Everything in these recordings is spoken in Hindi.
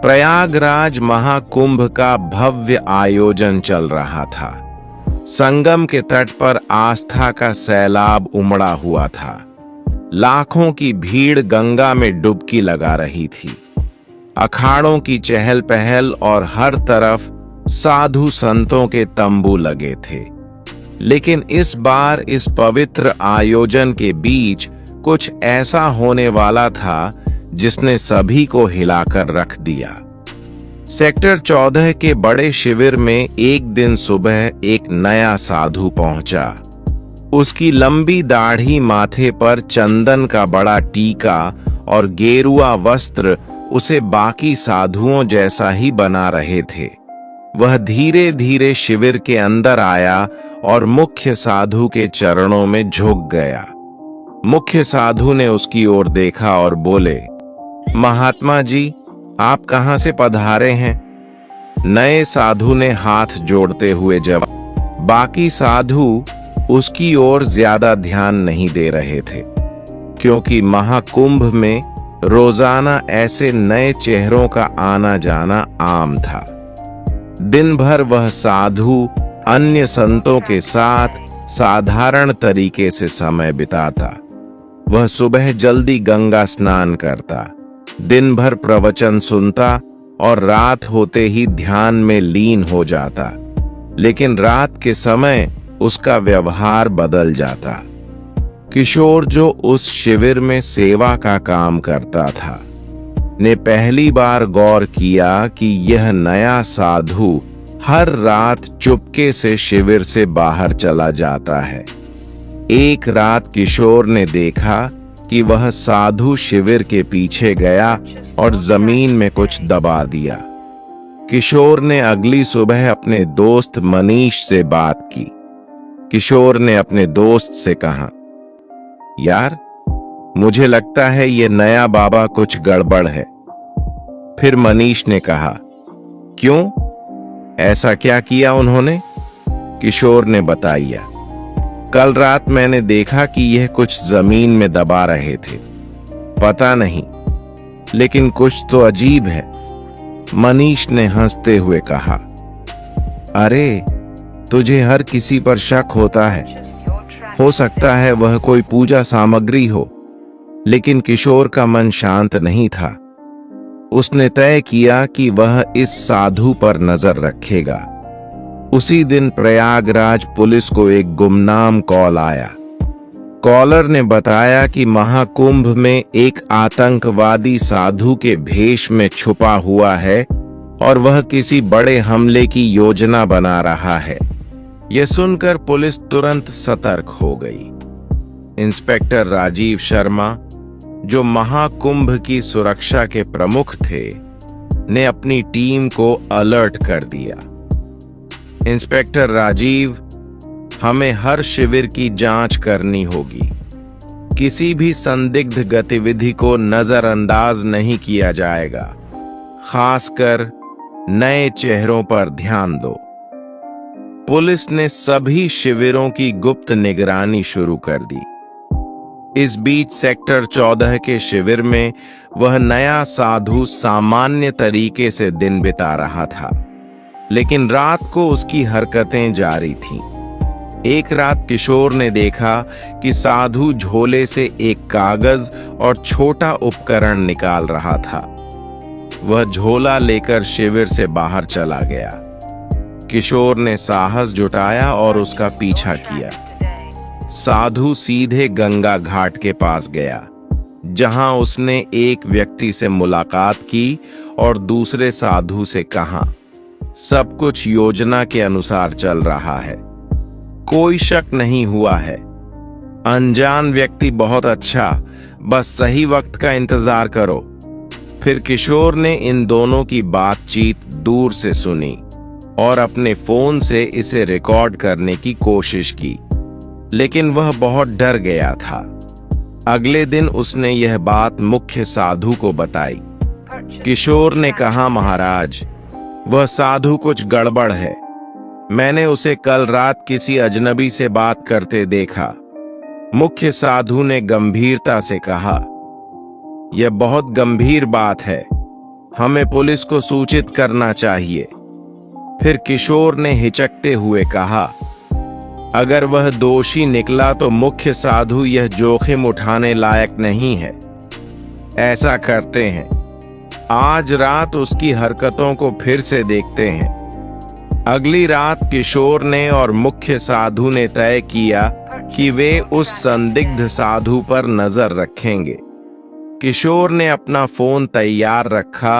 प्रयागराज महाकुंभ का भव्य आयोजन चल रहा था। संगम के तट पर आस्था का सैलाब उमड़ा हुआ था। लाखों की भीड़ गंगा में डुबकी लगा रही थी। अखाड़ों की चहल पहल और हर तरफ साधु संतों के तंबू लगे थे। लेकिन इस बार इस पवित्र आयोजन के बीच कुछ ऐसा होने वाला था जिसने सभी को हिलाकर रख दिया। सेक्टर 14 के बड़े शिविर में एक दिन सुबह एक नया साधु पहुंचा। उसकी लंबी दाढ़ी, माथे पर चंदन का बड़ा टीका और गेरुआ वस्त्र उसे बाकी साधुओं जैसा ही बना रहे थे। वह धीरे धीरे शिविर के अंदर आया और मुख्य साधु के चरणों में झुक गया। मुख्य साधु ने उसकी ओर देखा और बोले, महात्मा जी, आप कहां से पधारे हैं? नए साधु ने हाथ जोड़ते हुए जवाब। बाकी साधु उसकी ओर ज्यादा ध्यान नहीं दे रहे थे, क्योंकि महाकुंभ में रोजाना ऐसे नए चेहरों का आना जाना आम था। दिन भर वह साधु अन्य संतों के साथ साधारण तरीके से समय बिताता। वह सुबह जल्दी गंगा स्नान करता, दिन भर प्रवचन सुनता और रात होते ही ध्यान में लीन हो जाता। लेकिन रात के समय उसका व्यवहार बदल जाता। किशोर, जो उस शिविर में सेवा का काम करता था, ने पहली बार गौर किया कि यह नया साधु हर रात चुपके से शिविर से बाहर चला जाता है। एक रात किशोर ने देखा कि वह साधु शिविर के पीछे गया और जमीन में कुछ दबा दिया। किशोर ने अगली सुबह अपने दोस्त मनीष से बात की। किशोर ने अपने दोस्त से कहा, यार, मुझे लगता है ये नया बाबा कुछ गड़बड़ है। फिर मनीष ने कहा, क्यों, ऐसा क्या किया उन्होंने? किशोर ने बताया, कल रात मैंने देखा कि यह कुछ जमीन में दबा रहे थे। पता नहीं, लेकिन कुछ तो अजीब है। मनीष ने हंसते हुए कहा, अरे, तुझे हर किसी पर शक होता है। हो सकता है वह कोई पूजा सामग्री हो। लेकिन किशोर का मन शांत नहीं था। उसने तय किया कि वह इस साधु पर नजर रखेगा। उसी दिन प्रयागराज पुलिस को एक गुमनाम कॉल आया। कॉलर ने बताया कि महाकुंभ में एक आतंकवादी साधु के भेष में छुपा हुआ है और वह किसी बड़े हमले की योजना बना रहा है। यह सुनकर पुलिस तुरंत सतर्क हो गई। इंस्पेक्टर राजीव शर्मा, जो महाकुंभ की सुरक्षा के प्रमुख थे, ने अपनी टीम को अलर्ट कर दिया। इंस्पेक्टर राजीव, हमें हर शिविर की जांच करनी होगी। किसी भी संदिग्ध गतिविधि को नजरअंदाज नहीं किया जाएगा। खासकर नए चेहरों पर ध्यान दो। पुलिस ने सभी शिविरों की गुप्त निगरानी शुरू कर दी। इस बीच सेक्टर 14 के शिविर में वह नया साधु सामान्य तरीके से दिन बिता रहा था, लेकिन रात को उसकी हरकतें जारी थीं। एक रात किशोर ने देखा कि साधु झोले से एक कागज और छोटा उपकरण निकाल रहा था। वह झोला लेकर शिविर से बाहर चला गया। किशोर ने साहस जुटाया और उसका पीछा किया। साधु सीधे गंगा घाट के पास गया, जहां उसने एक व्यक्ति से मुलाकात की और दूसरे साधु से कहा, सब कुछ योजना के अनुसार चल रहा है, कोई शक नहीं हुआ है। अनजान व्यक्ति बहुत अच्छा, बस सही वक्त का इंतजार करो। फिर किशोर ने इन दोनों की बातचीत दूर से सुनी और अपने फोन से इसे रिकॉर्ड करने की कोशिश की, लेकिन वह बहुत डर गया था। अगले दिन उसने यह बात मुख्य साधु को बताई। किशोर ने कहा, महाराज, वह साधु कुछ गड़बड़ है। मैंने उसे कल रात किसी अजनबी से बात करते देखा। मुख्य साधु ने गंभीरता से कहा, यह बहुत गंभीर बात है। हमें पुलिस को सूचित करना चाहिए। फिर किशोर ने हिचकते हुए कहा, अगर वह दोषी निकला तो मुख्य साधु यह जोखिम उठाने लायक नहीं है। ऐसा करते हैं, आज रात उसकी हरकतों को फिर से देखते हैं। अगली रात किशोर ने और मुख्य साधु ने तय किया कि वे उस संदिग्ध साधु पर नजर रखेंगे। किशोर ने अपना फोन तैयार रखा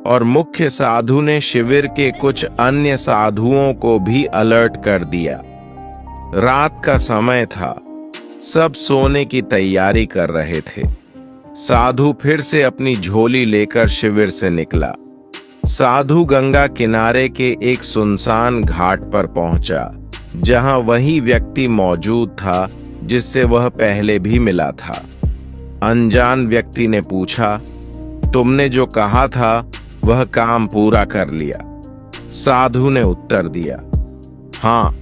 और मुख्य साधु ने शिविर के कुछ अन्य साधुओं को भी अलर्ट कर दिया। रात का समय था, सब सोने की तैयारी कर रहे थे। साधु फिर से अपनी झोली लेकर शिविर से निकला। साधु गंगा किनारे के एक सुनसान घाट पर पहुंचा, जहां वही व्यक्ति मौजूद था जिससे वह पहले भी मिला था। अनजान व्यक्ति ने पूछा, तुमने जो कहा था वह काम पूरा कर लिया? साधु ने उत्तर दिया, हाँ,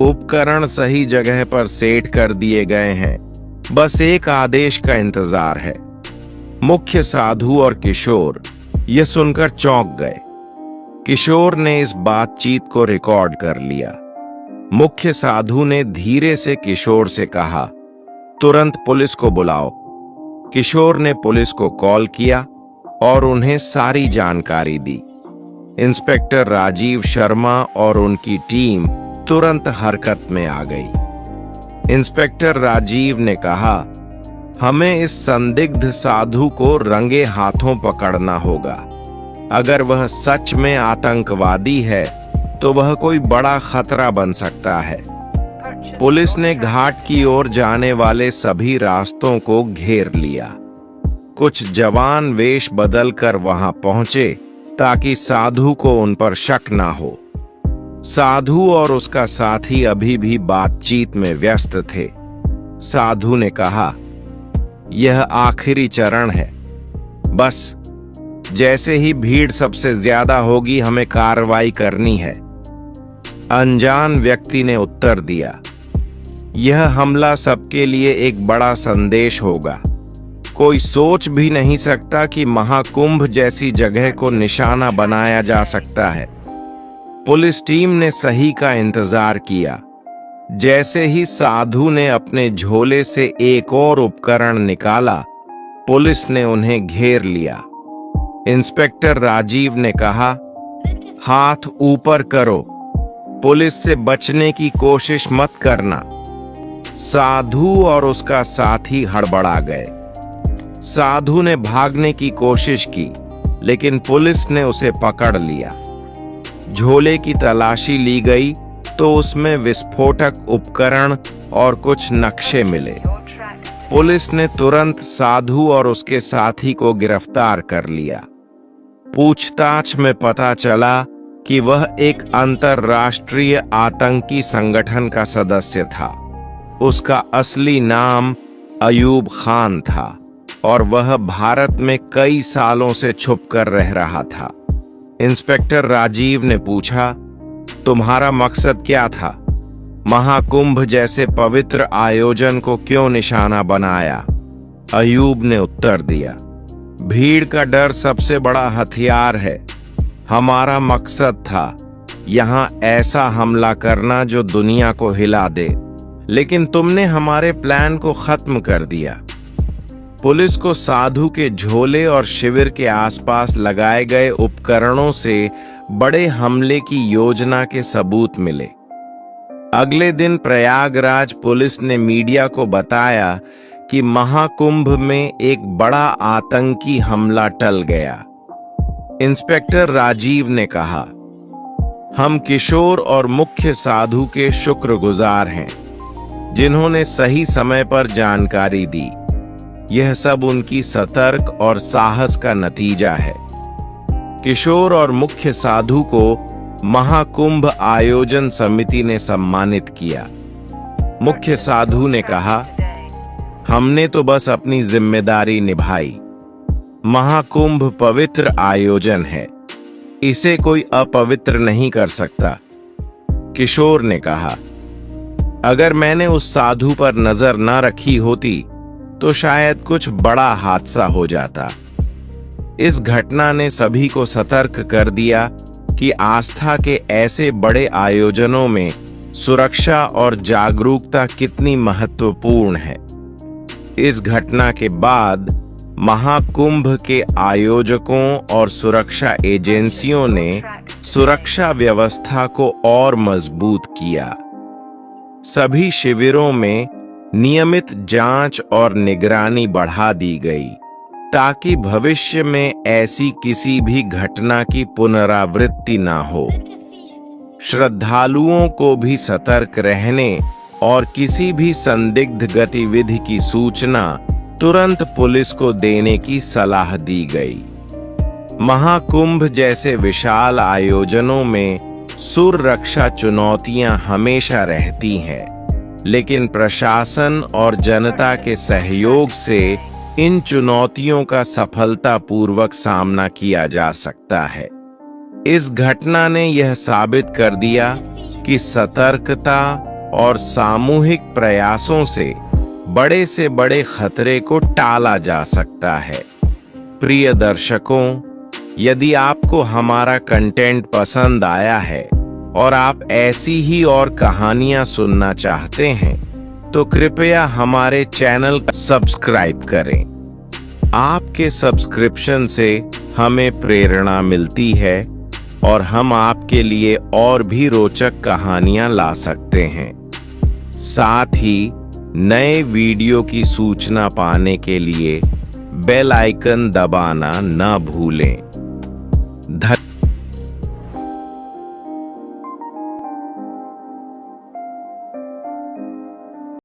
उपकरण सही जगह पर सेट कर दिए गए हैं, बस एक आदेश का इंतजार है। मुख्य साधु और किशोर यह सुनकर चौंक गए। किशोर ने इस बातचीत को रिकॉर्ड कर लिया। मुख्य साधु ने धीरे से किशोर से कहा, तुरंत पुलिस को बुलाओ। किशोर ने पुलिस को कॉल किया और उन्हें सारी जानकारी दी। इंस्पेक्टर राजीव शर्मा और उनकी टीम तुरंत हरकत में आ गई। इंस्पेक्टर राजीव ने कहा, हमें इस संदिग्ध साधु को रंगे हाथों पकड़ना होगा। अगर वह सच में आतंकवादी है तो वह कोई बड़ा खतरा बन सकता है। पुलिस ने घाट की ओर जाने वाले सभी रास्तों को घेर लिया। कुछ जवान वेश बदलकर वहां पहुंचे ताकि साधु को उन पर शक ना हो। साधु और उसका साथी अभी भी बातचीत में व्यस्त थे। साधु ने कहा, यह आखिरी चरण है, बस जैसे ही भीड़ सबसे ज्यादा होगी हमें कार्रवाई करनी है। अनजान व्यक्ति ने उत्तर दिया, यह हमला सबके लिए एक बड़ा संदेश होगा। कोई सोच भी नहीं सकता कि महाकुंभ जैसी जगह को निशाना बनाया जा सकता है। पुलिस टीम ने सही का इंतजार किया। जैसे ही साधु ने अपने झोले से एक और उपकरण निकाला, पुलिस ने उन्हें घेर लिया। इंस्पेक्टर राजीव ने कहा, हाथ ऊपर करो, पुलिस से बचने की कोशिश मत करना। साधु और उसका साथी हड़बड़ा गए। साधु ने भागने की कोशिश की, लेकिन पुलिस ने उसे पकड़ लिया। झोले की तलाशी ली गई तो उसमें विस्फोटक उपकरण और कुछ नक्शे मिले। पुलिस ने तुरंत साधु और उसके साथी को गिरफ्तार कर लिया। पूछताछ में पता चला कि वह एक अंतर्राष्ट्रीय आतंकी संगठन का सदस्य था। उसका असली नाम अयूब खान था और वह भारत में कई सालों से छुपकर रह रहा था। इंस्पेक्टर राजीव ने पूछा, तुम्हारा मकसद क्या था? महाकुंभ जैसे पवित्र आयोजन को क्यों निशाना बनाया? अयूब ने उत्तर दिया, भीड़ का डर सबसे बड़ा हथियार है। हमारा मकसद था यहाँ ऐसा हमला करना जो दुनिया को हिला दे, लेकिन तुमने हमारे प्लान को खत्म कर दिया। पुलिस को साधु के झोले और शिविर के आसपास लगाए गए उपकरणों से बड़े हमले की योजना के सबूत मिले। अगले दिन प्रयागराज पुलिस ने मीडिया को बताया कि महाकुंभ में एक बड़ा आतंकी हमला टल गया। इंस्पेक्टर राजीव ने कहा, हम किशोर और मुख्य साधु के शुक्रगुजार हैं, जिन्होंने सही समय पर जानकारी दी। यह सब उनकी सतर्क और साहस का नतीजा है। किशोर और मुख्य साधु को महाकुंभ आयोजन समिति ने सम्मानित किया। मुख्य साधु ने कहा, हमने तो बस अपनी जिम्मेदारी निभाई। महाकुंभ पवित्र आयोजन है, इसे कोई अपवित्र नहीं कर सकता। किशोर ने कहा, अगर मैंने उस साधु पर नजर न रखी होती तो शायद कुछ बड़ा हादसा हो जाता। इस घटना ने सभी को सतर्क कर दिया कि आस्था के ऐसे बड़े आयोजनों में सुरक्षा और जागरूकता कितनी महत्वपूर्ण है। इस घटना के बाद महाकुंभ के आयोजकों और सुरक्षा एजेंसियों ने सुरक्षा व्यवस्था को और मजबूत किया। सभी शिविरों में नियमित जांच और निगरानी बढ़ा दी गई ताकि भविष्य में ऐसी किसी भी घटना की पुनरावृत्ति न हो। श्रद्धालुओं को भी सतर्क रहने और किसी भी संदिग्ध गतिविधि की सूचना तुरंत पुलिस को देने की सलाह दी गई। महाकुंभ जैसे विशाल आयोजनों में सुरक्षा चुनौतियां हमेशा रहती हैं, लेकिन प्रशासन और जनता के सहयोग से इन चुनौतियों का सफलतापूर्वक सामना किया जा सकता है। इस घटना ने यह साबित कर दिया कि सतर्कता और सामूहिक प्रयासों से बड़े खतरे को टाला जा सकता है। प्रिय दर्शकों, यदि आपको हमारा कंटेंट पसंद आया है और आप ऐसी ही और कहानियां सुनना चाहते हैं, तो कृपया हमारे चैनल को सब्सक्राइब करें। आपके सब्सक्रिप्शन से हमें प्रेरणा मिलती है और हम आपके लिए और भी रोचक कहानियां ला सकते हैं। साथ ही नए वीडियो की सूचना पाने के लिए बेल आइकन दबाना न भूलें। धन्यवाद।